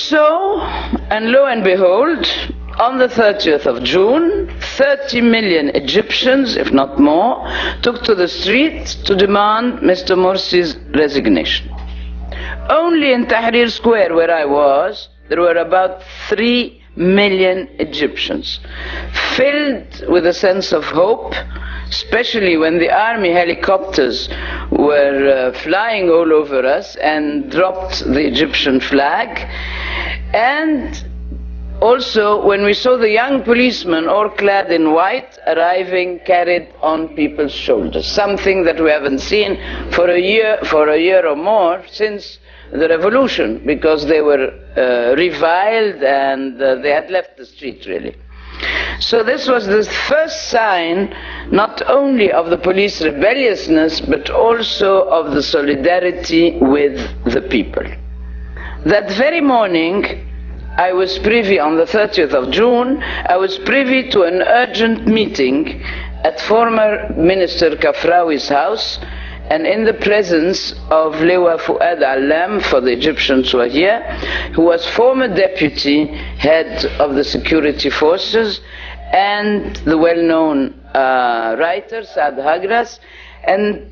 So, and lo and behold, on the 30th of June, 30 million Egyptians, if not more, took to the streets to demand Mr. Morsi's resignation. Only in Tahrir Square, where I was, there were about 3 million Egyptians, filled with a sense of hope, especially when the army helicopters were flying all over us and dropped the Egyptian flag. And also when we saw the young policemen, all clad in white, arriving carried on people's shoulders, something that we haven't seen for a year or more since the revolution, because they were reviled and they had left the street, really. So this was the first sign not only of the police rebelliousness, but also of the solidarity with the people. That very morning, I was privy, on the 30th of June, I was privy to an urgent meeting at former Minister Kafrawi's house, and in the presence of Lewa Fuad Alam, for the Egyptians who are here, who was former deputy head of the security forces, and the well-known writer Saad Hagras, and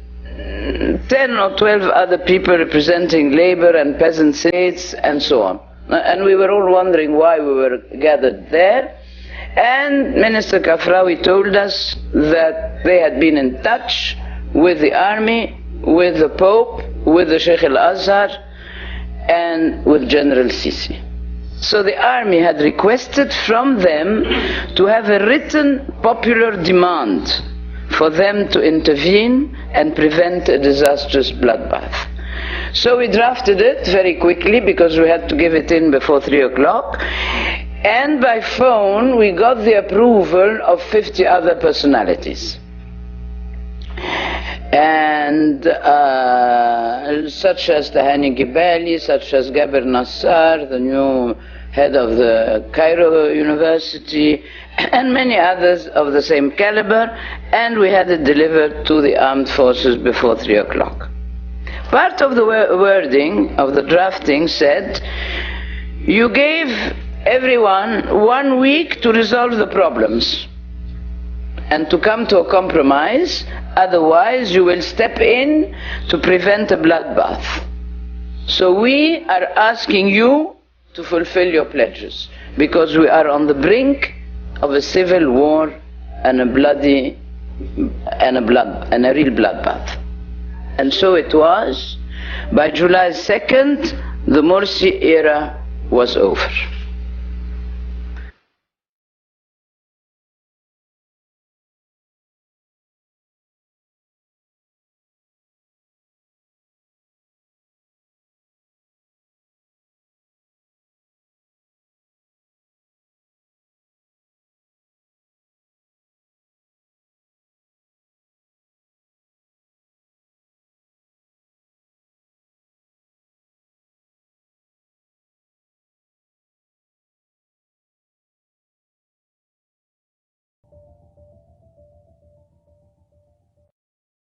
10 or 12 other people representing labor and peasant states and so on. And we were all wondering why we were gathered there. And Minister Kafrawi told us that they had been in touch with the army, with the Pope, with the Sheikh al-Azhar, and with General Sisi. So the army had requested from them to have a written popular demand for them to intervene and prevent a disastrous bloodbath. So we drafted it very quickly because we had to give it in before 3 o'clock. And by phone we got the approval of 50 other personalities. And such as Tahani Gibali, such as Gaber Nassar, the new head of the Cairo University, and many others of the same caliber, and we had it delivered to the armed forces before 3 o'clock. Part of the wording of the drafting said, you gave everyone 1 week to resolve the problems and to come to a compromise, otherwise you will step in to prevent a bloodbath. So we are asking you to fulfill your pledges, because we are on the brink of a civil war and a real bloodbath. And so it was. By July 2nd, the Morsi era was over.